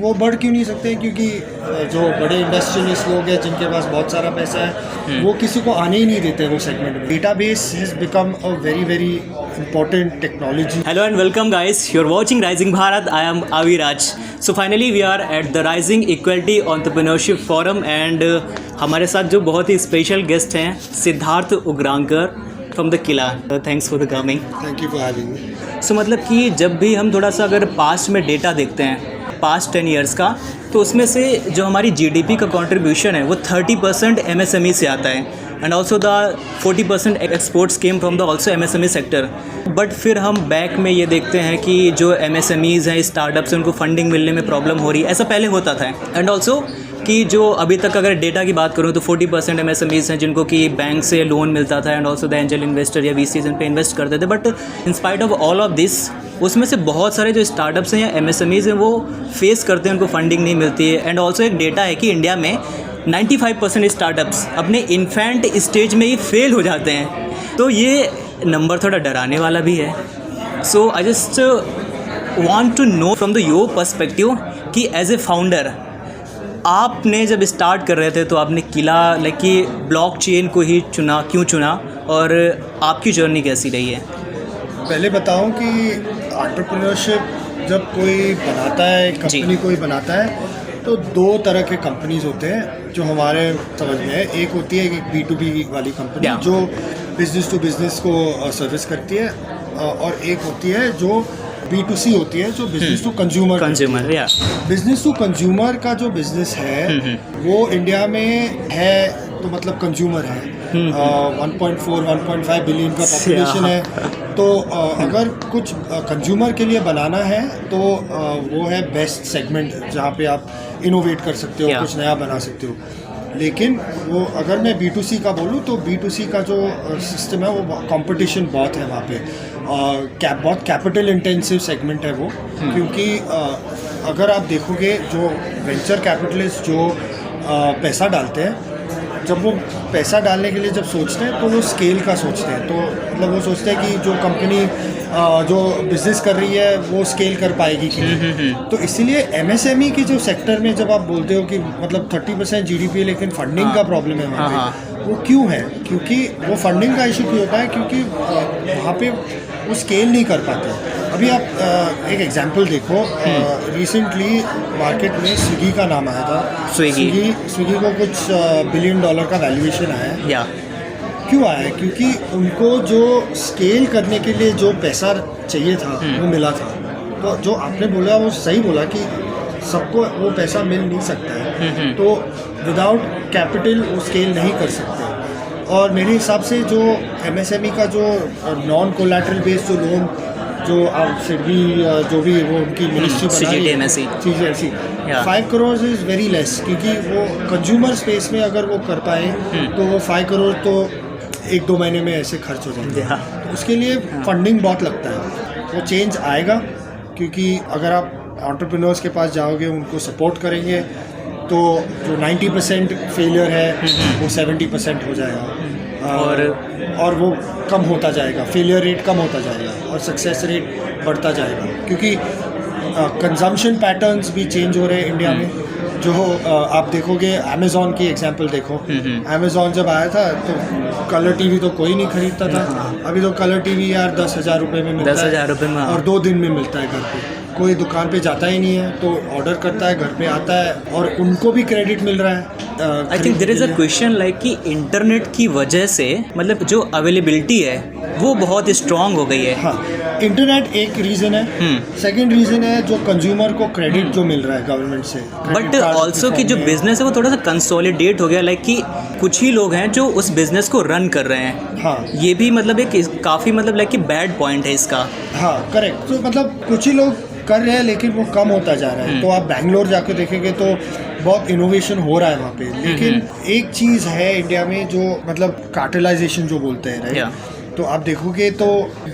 वो बढ़ क्यों नहीं सकते? क्योंकि जो बड़े इंडस्ट्रियलिस्ट लोग हैं जिनके पास बहुत सारा पैसा है वो किसी को आने ही नहीं देते वो सेगमेंट में। Database has become a very very important technology. Hello and welcome guys, you're watching Rising Bharat. I am Avi Raj. So finally we are at the Rising Equality Entrepreneurship Forum and हमारे साथ जो बहुत ही special guest हैं Siddharth Ugrankar from the Kila. Thanks for the coming. Thank you for having me. So मतलब कि जब भी हम थोड़ा सा अगर पास्ट में डेटा देखते हैं पास्ट 10 ईयर्स का, तो उसमें से जो हमारी जीडीपी का कंट्रीब्यूशन है वो 30% एमएसएमई से आता है and also the 40% exports came from the also MSME sector. But फिर हम बैक में ये देखते हैं कि जो एमएसएमईज़ हैं, स्टार्टअप्स हैं, उनको फंडिंग मिलने में प्रॉब्लम हो रही है. ऐसा पहले होता था. एंड ऑल्सो कि जो अभी तक अगर डेटा की बात करूँ तो 40% एमएसएमईज़ हैं जिनको कि बैंक से लोन मिलता था and also the angel investor या वीसीज इन पे इन्वेस्ट करते थे. But in spite of all of this उसमें से बहुत सारे जो स्टार्टअप्स हैं या एमएसएमईज़ हैं वो फेस करते हैं, उनको फंडिंग नहीं मिलती है. एंड ऑल्सो एक डेटा है कि इंडिया में 95% स्टार्टअप्स अपने इन्फेंट स्टेज में ही फेल हो जाते हैं. तो ये नंबर थोड़ा डराने वाला भी है. So I just want to know from the your perspective कि एज ए फाउंडर आपने जब स्टार्ट कर रहे थे तो आपने किला लाइक कि ब्लॉकचेन को ही चुना, क्यों चुना और आपकी जर्नी कैसी रही है? पहले बताऊं कि एंटरप्रेन्योरशिप जब कोई बनाता है, कंपनी कोई बनाता है, तो दो तरह के कंपनीज होते हैं जो हमारे समझ में है. एक होती है एक B2B वाली कंपनी जो बिजनेस टू बिजनेस को सर्विस करती है, और एक होती है जो B2C होती है जो business to consumer. Business to consumer का जो बिजनेस है वो इंडिया में है तो मतलब कंज्यूमर है. 1.4-1.5 बिलियन का पॉपुलेशन है. तो अगर कुछ कंज्यूमर के लिए बनाना है तो वो है बेस्ट सेगमेंट जहाँ पे आप इनोवेट कर सकते हो, कुछ नया बना सकते हो. लेकिन वो अगर मैं B2C का बोलूँ तो B2C का जो सिस्टम है वो कंपटीशन बहुत है वहाँ पे. बहुत कैपिटल इंटेंसिव सेगमेंट है वो. क्योंकि अगर आप देखोगे जो वेंचर कैपिटलिस्ट जो पैसा डालते हैं, जब वो पैसा डालने के लिए जब सोचते हैं तो वो स्केल का सोचते हैं. तो मतलब वो सोचते हैं कि जो कंपनी जो बिज़नेस कर रही है वो स्केल कर पाएगी कि नहीं. तो इसीलिए एमएसएमई की जो सेक्टर में जब आप बोलते हो कि मतलब 30% जीडीपी है लेकिन फंडिंग का प्रॉब्लम है वहाँ पे, वो क्यों है? क्योंकि वो फंडिंग का इशू क्यों होता है? क्योंकि वहाँ पे वो स्केल नहीं कर पाते. अभी आप एक एग्जांपल देखो. रिसेंटली मार्केट में स्विगी का नाम आया था. स्विगी को कुछ $1 बिलियन का वैल्यूएशन आया है. क्यों आया है? क्योंकि उनको जो स्केल करने के लिए जो पैसा चाहिए था वो मिला था. तो जो आपने बोला वो सही बोला कि सबको वो पैसा मिल नहीं सकता है. तो विदाउट कैपिटल वो स्केल नहीं कर सकते. और मेरे हिसाब से जो एमएसएमई का जो नॉन कोलैटरल बेस्ड जो लोन जो सिडबी जो भी वो उनकी मिनिस्ट्री बना CGMC 5 crore is very less. क्योंकि वो कंज्यूमर स्पेस में अगर वो कर पाए तो वो 5 करोड़ तो 1-2 महीने में ऐसे खर्च हो जाएंगे. तो उसके लिए फंडिंग बहुत लगता है. वो चेंज आएगा क्योंकि अगर आप एंटरप्रेन्योर्स के पास जाओगे, उनको सपोर्ट करेंगे तो जो 90% फेलियर है वो 70% हो जाएगा. और वो कम होता जाएगा, फेलियर रेट कम होता जाएगा और सक्सेस रेट बढ़ता जाएगा. क्योंकि कंजम्पशन पैटर्न्स भी चेंज हो रहे हैं इंडिया में. जो आप देखोगे अमेज़ॉन की एग्जांपल देखो. अमेज़ॉन जब आया था तो कलर टीवी तो कोई नहीं खरीदता था. अभी तो कलर टीवी यार 10,000 रुपये में मिलता है. 10,000 रुपये में और 2 दिन में मिलता है घर पे. कोई दुकान पे जाता ही नहीं है तो ऑर्डर करता है, घर पे आता है और उनको भी क्रेडिट मिल रहा है. I think there is a question like कि इंटरनेट की वजह से मतलब जो अवेलेबिलिटी है वो बहुत स्ट्रॉन्ग हो गई है. हाँ, इंटरनेट एक रीज़न है. सेकंड रीज़न है जो कंज्यूमर को क्रेडिट जो मिल रहा है गवर्नमेंट से. बट ऑल्सो कि जो बिजनेस है वो थोड़ा सा कंसोलिडेट हो गया. लाइक कि कुछ ही लोग हैं जो उस बिजनेस को रन कर रहे हैं. हाँ, ये भी मतलब एक काफ़ी मतलब लाइक कि बैड पॉइंट है इसका. हाँ करेक्ट. तो मतलब कुछ ही लोग कर रहे हैं लेकिन वो कम होता जा रहा है. तो आप बैंगलोर जाके देखेंगे तो बहुत इनोवेशन हो रहा है वहाँ पे. लेकिन एक चीज़ है इंडिया में जो मतलब कार्टेलाइजेशन जो बोलते हैं, राइट. तो आप देखोगे तो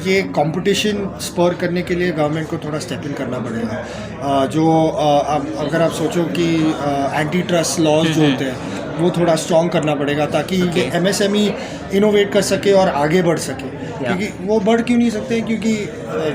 ये कंपटीशन स्पर करने के लिए गवर्नमेंट को थोड़ा स्टेप इन करना पड़ेगा. जो अगर आप सोचो कि एंटी ट्रस्ट लॉज जो होते हैं वो थोड़ा स्ट्रॉन्ग करना पड़ेगा ताकि ये MSME इनोवेट कर सके और आगे बढ़ सके। क्योंकि वो बढ़ क्यों नहीं सकते, क्योंकि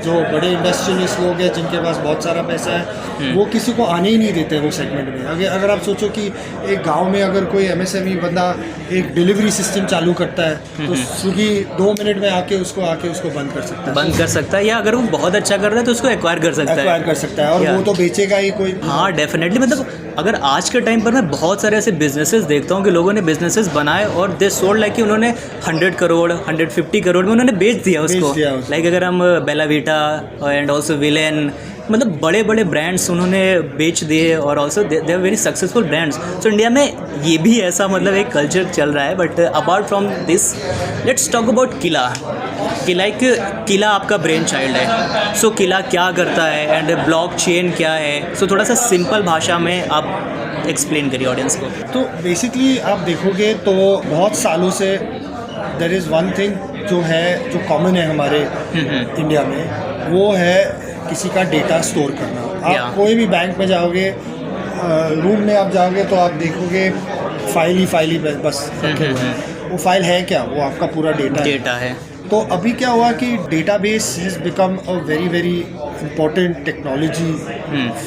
जो बड़े इंडस्ट्रियलिस्ट लोग हैं जिनके पास बहुत सारा पैसा है वो किसी को आने ही नहीं देते वो सेगमेंट में। अगर आप सोचो कि एक गांव में अगर कोई MSME बंदा एक डिलीवरी सिस्टम चालू करता है तो स्विगी 2 मिनट में आके उसको बंद कर सकता है, या अगर वो बहुत अच्छा कर रहा है तो उसको एक्वायर कर सकता है और वो तो बेचेगा ही कोई। हाँ डेफिनेटली, मतलब अगर आज के टाइम पर मैं बहुत सारे ऐसे बिजनेसेस देखता हूँ कि लोगों ने बिजनेसेस बनाए और दे सोल्ड लाइक कि उन्होंने 100 करोड़ 150 करोड़ में उन्होंने बेच दिया उसको। लाइक अगर हम Bella Vita and also villain, मतलब बड़े बड़े ब्रांड्स उन्होंने बेच दिए और also they are very successful brands. So India में ये भी ऐसा मतलब एक कल्चर चल रहा है। But apart from this let's talk about Kila. Kila आपका ब्रेन चाइल्ड है। सो किला क्या करता है एंड ब्लॉकचेन क्या है? सो थोड़ा सा सिंपल भाषा में आप एक्सप्लेन करिए ऑडियंस को। तो बेसिकली आप देखोगे तो बहुत सालों से देयर इज़ वन थिंग जो कॉमन है हमारे इंडिया में, वो है किसी का डेटा स्टोर करना। आप कोई भी बैंक में जाओगे, रूम में आप जाओगे तो आप देखोगे फाइल ही बस रखे हुए हैं। वो फाइल है क्या? वो आपका पूरा डेटा है। तो अभी क्या हुआ कि database has become a very very important technology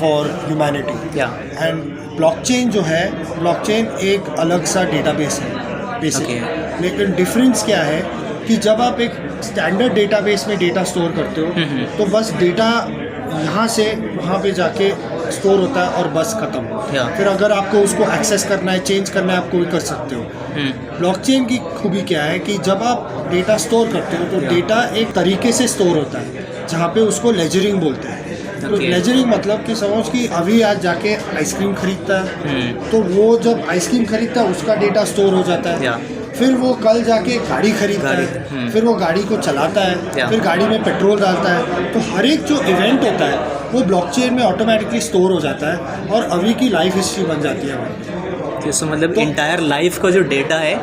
for humanity. And blockchain एक अलग सा डेटाबेस है बेसिकली। लेकिन डिफरेंस क्या है कि जब आप एक स्टैंडर्ड डेटाबेस में डेटा स्टोर करते हो तो बस डेटा यहाँ से वहाँ पे जाके स्टोर होता है और बस ख़त्म। फिर अगर आपको उसको एक्सेस करना है, चेंज करना है, आप कोई कर सकते हो। ब्लॉकचेन की खूबी क्या है कि जब आप डेटा स्टोर करते हो तो डेटा एक तरीके से स्टोर होता है जहाँ पे उसको लेजरिंग बोलते हैं। तो लेजरिंग मतलब कि समझ कि अभी आज जाके आइसक्रीम खरीदता है तो वो जब आइसक्रीम खरीदता है उसका डेटा स्टोर हो जाता है। फिर वो कल जाके गाड़ी खरीदता है, फिर वो गाड़ी को चलाता है, फिर गाड़ी में पेट्रोल डालता है। तो हर एक जो इवेंट होता है वो ब्लॉकचेन में ऑटोमेटिकली स्टोर हो जाता है और अभी की लाइफ हिस्ट्री बन जाती है हमारी। तो मतलब इंटायर लाइफ का जो डेटा है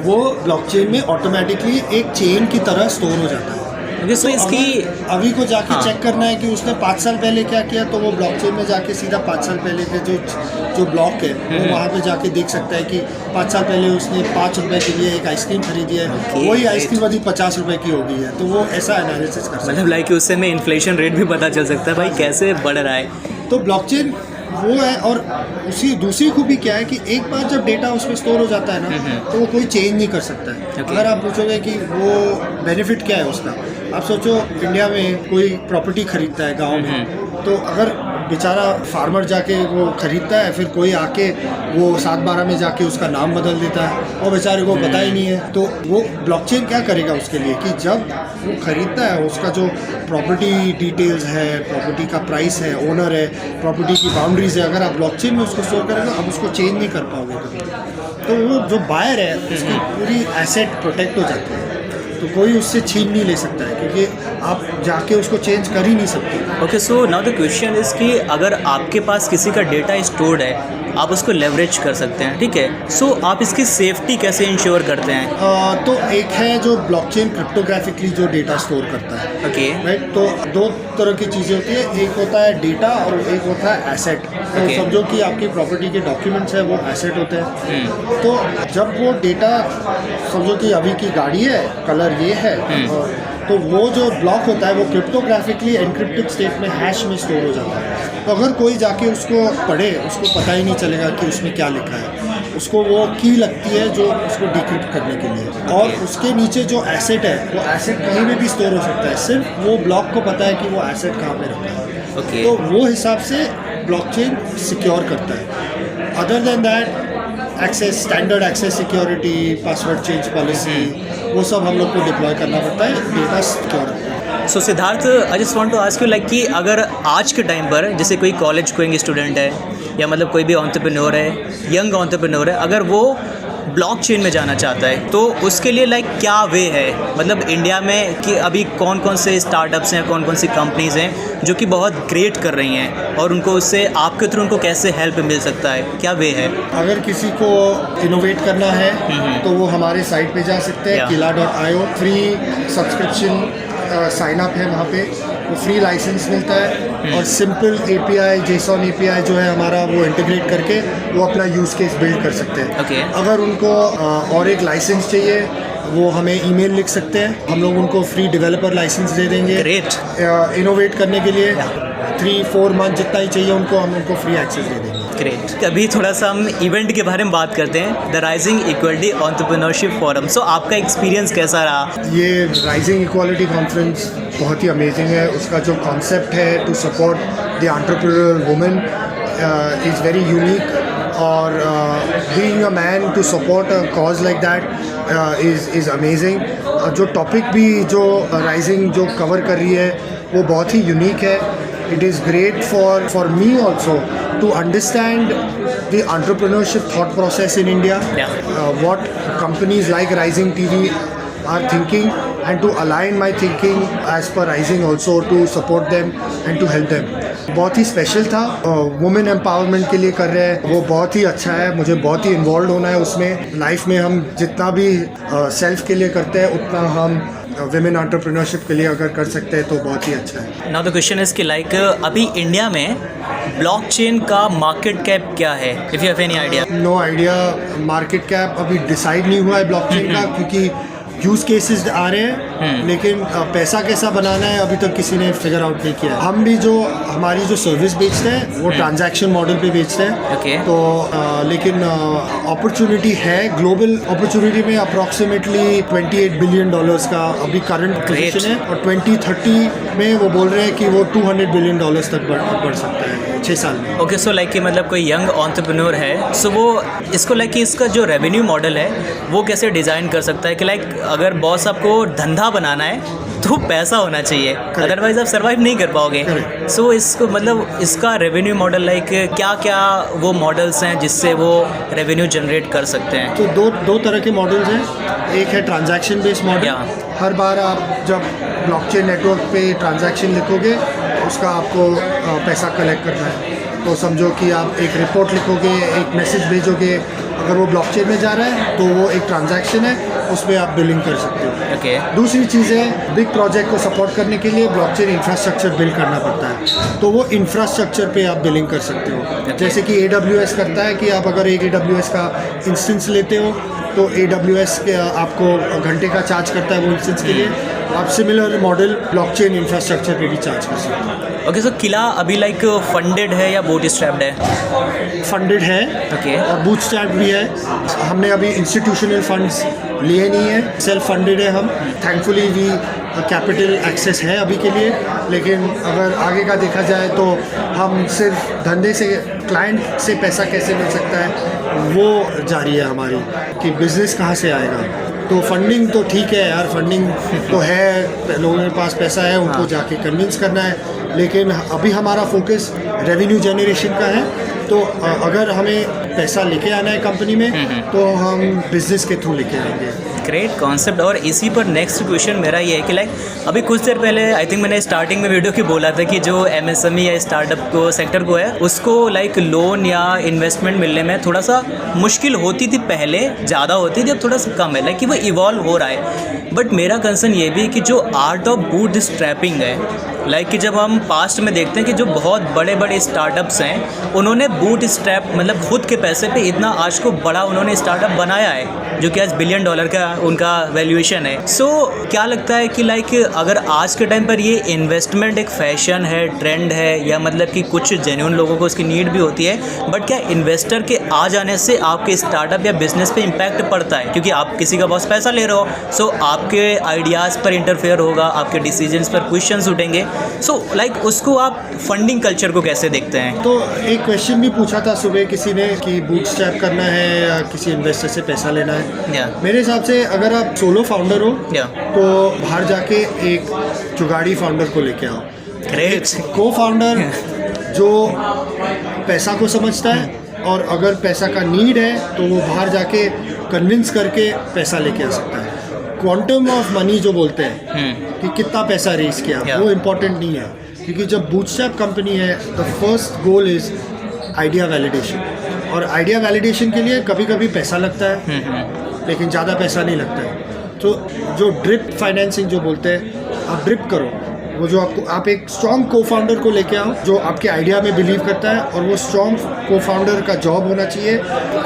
वो ब्लॉकचेन में ऑटोमेटिकली एक चेन की तरह स्टोर हो जाता है। तो इसकी अभी को जाके चेक करना है कि उसने 5 साल पहले क्या किया, तो वो ब्लॉकचेन में जाके सीधा 5 साल पहले के जो ब्लॉक है वो वहाँ पे जाके देख सकता है कि 5 साल पहले उसने 5 रुपए के लिए एक आइसक्रीम खरीदी है, वही आइसक्रीम अभी 50 रुपए की हो गई है। तो वो ऐसा एनालिसिस कर सकता है। मतलब लाइक उससे में इन्फ्लेशन रेट भी पता चल सकता है भाई कैसे बढ़ रहा है। तो ब्लॉकचेन वो है। और उसी दूसरी खूबी क्या है कि एक बार जब डेटा उसमें स्टोर हो जाता है ना तो वो कोई चेंज नहीं कर सकता है। अगर आप पूछोगे कि वो बेनिफिट क्या है उसका, आप सोचो इंडिया में कोई प्रॉपर्टी खरीदता है गांव में, तो अगर बेचारा फार्मर जाके वो खरीदता है, फिर कोई आके वो 7/12 में जाके उसका नाम बदल देता है और बेचारे को पता ही नहीं है। तो वो ब्लॉकचेन क्या करेगा उसके लिए कि जब वो खरीदता है उसका जो प्रॉपर्टी डिटेल्स है, प्रॉपर्टी का प्राइस है, ओनर है, प्रॉपर्टी की बाउंड्रीज है, अगर आप ब्लॉकचेन में उसको स्टोर करेंगे आप उसको चेंज नहीं कर पाओगे कभी। तो वो जो बायर है उसकी पूरी एसेट प्रोटेक्ट हो जाती है, तो कोई उससे छीन नहीं ले सकता है क्योंकि आप जाके उसको चेंज कर ही नहीं सकते। Okay, so now the question is कि अगर आपके पास किसी का डेटा स्टोर्ड है आप उसको लेवरेज कर सकते हैं, ठीक है। सो आप इसकी सेफ्टी कैसे इंश्योर करते हैं? तो एक है जो ब्लॉकचेन क्रिप्टोग्राफिकली जो डेटा स्टोर करता है, ओके राइट। तो 2 तरह की चीज़ें होती है, एक होता है डेटा और एक होता है एसेट। तो समझो कि आपकी प्रॉपर्टी के डॉक्यूमेंट्स है वो एसेट होते हैं। तो जब वो डेटा समझो कि अभी की गाड़ी है, कलर ये है, तो वो जो ब्लॉक होता है वो क्रिप्टोग्राफिकली एनक्रिप्टेड स्टेट में हैश में स्टोर हो जाता है। तो अगर कोई जाके उसको पढ़े उसको पता ही नहीं चलेगा कि उसमें क्या लिखा है। उसको वो की लगती है जो उसको डिक्रिप्ट करने के लिए, और उसके नीचे जो एसेट है वो एसेट कहीं में भी स्टोर हो सकता है, सिर्फ वो ब्लॉक को पता है कि वो एसेट कहाँ पे रखा है। तो वो हिसाब से ब्लॉकचेन सिक्योर करता है। Other than that access, standard access security, password change policy, वो सब हम लोग को डिप्लॉय करना पड़ता है data secure. So Siddharth, I just want to ask you like कि अगर आज के टाइम पर जैसे कोई कॉलेज गोइंग स्टूडेंट है या मतलब कोई भी एंटरप्रेन्योर है, यंग एंटरप्रेन्योर है, अगर वो ब्लॉकचेन में जाना चाहता है तो उसके लिए लाइक क्या वे है, मतलब इंडिया में कि अभी कौन कौन से स्टार्टअप्स हैं, कौन कौन सी कंपनीज़ हैं जो कि बहुत ग्रेट कर रही हैं, और उनको उससे आपके थ्रू उनको कैसे हेल्प मिल सकता है, क्या वे है? अगर किसी को इनोवेट करना है तो वो हमारे साइट पे जा सकते हैं, kila.io। Free subscription sign up है वहाँ पे, वो फ्री लाइसेंस मिलता है और सिंपल API JSON API जो है हमारा वो इंटीग्रेट करके वो अपना यूज़ केस बिल्ड कर सकते हैं। Okay. अगर उनको और एक लाइसेंस चाहिए वो हमें ईमेल लिख सकते हैं, हम लोग उनको फ्री डेवलपर लाइसेंस दे देंगे। Great. इनोवेट करने के लिए 3-4 मंथ जितना ही चाहिए उनको, हम उनको फ्री एक्सेस दे देंगे। ग्रेट। अभी थोड़ा सा हम इवेंट के बारे में बात करते हैं, the rising equality entrepreneurship forum. So आपका एक्सपीरियंस कैसा रहा? ये राइजिंग इक्वालिटी कॉन्फ्रेंस बहुत ही अमेजिंग है। उसका जो कॉन्सेप्ट है to support the entrepreneur women is very unique, और being a man to support a cause like that is amazing. जो टॉपिक भी जो राइजिंग जो कवर कर रही है वो बहुत ही यूनिक है। It is great for me also to understand the entrepreneurship thought process in India, what companies like Rising TV are thinking, and to align my thinking as per Rising also to support them and to help them. बहुत ही special था, women empowerment के लिए कर रहे हैं, वो बहुत ही अच्छा है। मुझे बहुत ही इन्वॉल्व होना है उसमें। लाइफ में हम जितना भी सेल्फ के लिए करते हैं उतना हम विमेन एंटरप्रेन्योरशिप के लिए अगर कर सकते हैं तो बहुत ही अच्छा है। नाउ द क्वेश्चन इज कि लाइक अभी इंडिया में ब्लॉकचेन का मार्केट कैप क्या है, if you have any idea? No idea. Market cap अभी डिसाइड नहीं हुआ है ब्लॉकचेन का, क्योंकि यूज केसेस आ रहे हैं लेकिन पैसा कैसा बनाना है अभी तक किसी ने फिगर आउट नहीं किया। हम भी जो हमारी जो सर्विस बेचते हैं वो ट्रांजैक्शन मॉडल पे बेचते हैं। Okay. तो लेकिन अपॉर्चुनिटी है, ग्लोबल अपॉर्चुनिटी में अप्रॉक्सीमेटली $28 बिलियन का अभी करंट पोजीशन है, और 2030 में वो बोल रहे हैं कि वो $200 बिलियन तक बढ़ सकता है 6 साल में। ओके, सो लाइक कि मतलब कोई यंग एंटरप्रेन्योर है, सो वो इसको लाइक कि इसका जो रेवेन्यू मॉडल है वो कैसे डिज़ाइन कर सकता है कि लाइक अगर बॉस आपको धंधा बनाना है तो पैसा होना चाहिए, अदरवाइज आप सर्वाइव नहीं कर पाओगे। सो इसको मतलब इसका रेवेन्यू मॉडल लाइक क्या क्या वो मॉडल्स हैं जिससे वो रेवेन्यू जनरेट कर सकते हैं? तो दो तरह के मॉडल्स हैं। एक है ट्रांजैक्शन बेस्ड मॉडल। हर बार आप जब ब्लॉकचेन नेटवर्क पे ट्रांजैक्शन लिखोगे उसका आपको पैसा कलेक्ट करना है। तो समझो कि आप एक रिपोर्ट लिखोगे, एक मैसेज भेजोगे, अगर वो ब्लॉकचेन में जा रहा है तो वो एक ट्रांजैक्शन है, उसमें आप बिलिंग कर सकते हो। Okay. दूसरी चीज़ है, बिग प्रोजेक्ट को सपोर्ट करने के लिए ब्लॉकचेन इंफ्रास्ट्रक्चर बिल्ड करना पड़ता है, तो वो इंफ्रास्ट्रक्चर पे आप बिलिंग कर सकते हो। जैसे कि AWS करता है कि आप अगर एक AWS का इंस्टेंस लेते हो तो AWS के आपको घंटे का चार्ज करता है वो इंस्टेंस के लिए। आप सिमिलर मॉडल ब्लॉकचेन इंफ्रास्ट्रक्चर पे भी चार्ज कर सकते हो। ओके, सो किला अभी लाइक फंडेड है या बूटस्ट्रैप्ड है? फंडेड है। Okay. और बूटस्ट्रैप भी है। हमने अभी इंस्टीट्यूशनल फंड्स लिए नहीं है, सेल्फ फंडेड है हम। थैंकफुली वी कैपिटल एक्सेस है अभी के लिए, लेकिन अगर आगे का देखा जाए तो हम सिर्फ धंधे से, क्लाइंट से पैसा कैसे मिल सकता है वो जारी है हमारी, कि बिज़नेस कहाँ से आएगा। तो फंडिंग तो ठीक है यार, फंडिंग तो है, लोगों के पास पैसा है, उनको जाके कन्विंस करना है, लेकिन अभी हमारा फोकस रेवेन्यू जनरेशन का है। तो अगर हमें पैसा लेके आना है कंपनी में तो हम बिजनेस के थ्रू लेके आएंगे। Great concept. और इसी पर नेक्स्ट क्वेश्चन मेरा ये है कि लाइक अभी कुछ देर पहले आई थिंक मैंने स्टार्टिंग में वीडियो की बोला था कि जो MSME या स्टार्टअप को सेक्टर को है उसको लाइक लोन या इन्वेस्टमेंट मिलने में थोड़ा सा मुश्किल होती थी, पहले ज़्यादा होती थी, अब थोड़ा सा कम है, लाइक कि वो इवॉल्व हो रहा है। बट मेरा कंसर्न ये भी कि जो आर्ट ऑफ बूट स्ट्रैपिंग है, लाइक कि जब हम पास्ट में देखते हैं कि जो बहुत बड़े बड़े स्टार्टअप्स हैं उन्होंने बूट स्ट्रैप मतलब खुद के पैसे पे इतना आज को बड़ा उन्होंने स्टार्टअप बनाया है जो कि आज $1 बिलियन का उनका वैल्यूएशन है। सो क्या लगता है कि लाइक अगर आज के टाइम पर ये इन्वेस्टमेंट एक फैशन है, ट्रेंड है, या मतलब कि कुछ जेन्युइन लोगों को उसकी नीड भी होती है, बट क्या इन्वेस्टर के आ जाने से आपके स्टार्टअप या बिजनेस पे इम्पैक्ट पड़ता है? क्योंकि आप किसी का बहुत पैसा ले रहे हो, सो आपके आइडियाज़ पर इंटरफेयर होगा, आपके डिसीजंस पर क्वेश्चंस उठेंगे। सो लाइक उसको आप फंडिंग कल्चर को कैसे देखते हैं? तो एक क्वेश्चन भी पूछा था सुबह किसी ने कि बूटस्ट्रैप करना है या किसी इन्वेस्टर से पैसा लेना है। मेरे हिसाब से अगर आप सोलो फाउंडर हो तो बाहर जाके एक जुगाड़ी फाउंडर को लेके आओ। ग्रेट। को फाउंडर जो पैसा को समझता है और अगर पैसा का नीड है तो वो बाहर जाके कन्विंस करके पैसा लेके आ सकता है। क्वांटम ऑफ मनी जो बोलते हैं कि कितना पैसा रेज किया वो इम्पोर्टेंट नहीं है, क्योंकि जब बूटस्ट्रैप कंपनी है the first goal is idea validation, और आइडिया वैलिडेशन के लिए कभी कभी पैसा लगता है लेकिन ज़्यादा पैसा नहीं लगता है। तो जो ड्रिप फाइनेंसिंग जो बोलते हैं, आप ड्रिप करो, वो जो आपको, आप एक स्ट्रॉन्ग को फाउंडर को लेके आओ जो आपके आइडिया में बिलीव करता है, और वो स्ट्रॉन्ग को फाउंडर का जॉब होना चाहिए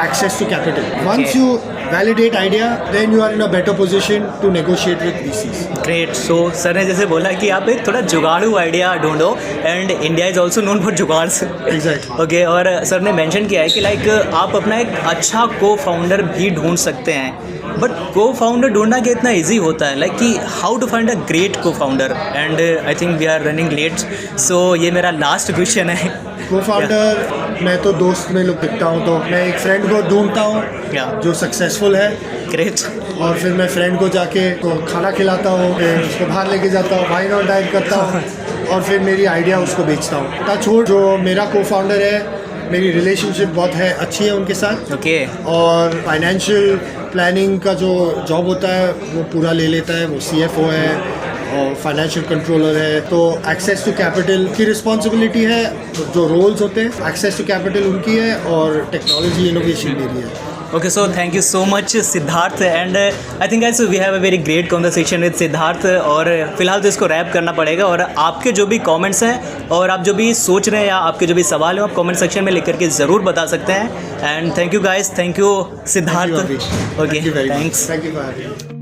access to capital. Once you validate idea, then you are in a better position to negotiate with VCs. Great. So sir ने जैसे बोला कि आप एक थोड़ा जुगाड़ू आइडिया ढूंढो, and India is also known for jugaads. Exactly. Okay. और सर ने मेंशन किया है कि लाइक आप अपना एक अच्छा को फाउंडर भी ढूंढ सकते हैं, बट को फाउंडर ढूंढना क्या इतना ईजी होता है, लाइक कि how to find a great cofounder. And I think we are running late, so ये मेरा लास्ट क्वेश्चन है. को फाउंडर मैं तो दोस्त में लोग दिखता हूँ, तो मैं एक फ्रेंड को ढूंढता हूँ जो सक्सेसफुल है. ग्रेट. और फिर मैं फ्रेंड को जाके को खाना खिलाता हूँ, फिर उसको बाहर लेके जाता हूँ, वाइन और डाइन करता हूँ, और फिर मेरी आइडिया उसको बेचता हूँ. टच वुड, जो मेरा को फाउंडर है, मेरी रिलेशनशिप बहुत है अच्छी है उनके साथ. ओके. और फाइनेंशियल प्लानिंग का जो जॉब होता है वो पूरा ले लेता है. वो CFO है और फाइनेंशियल कंट्रोलर है. तो एक्सेस टू कैपिटल की रिस्पॉन्सिबिलिटी है. जो रोल्स होते हैं, एक्सेस टू कैपिटल उनकी है और टेक्नोलॉजी इनोवेशन मेरी है. Okay, so thank you so much Siddharth, and I think guys we have a very great conversation with Siddharth. और फिलहाल तो इसको रैप करना पड़ेगा, और आपके जो भी कमेंट्स हैं और आप जो भी सोच रहे हैं या आपके जो भी सवाल हैं आप कमेंट सेक्शन में लिख करके ज़रूर बता सकते हैं. And thank you guys, thank you Siddharth. Okay, thanks. Thank you for having.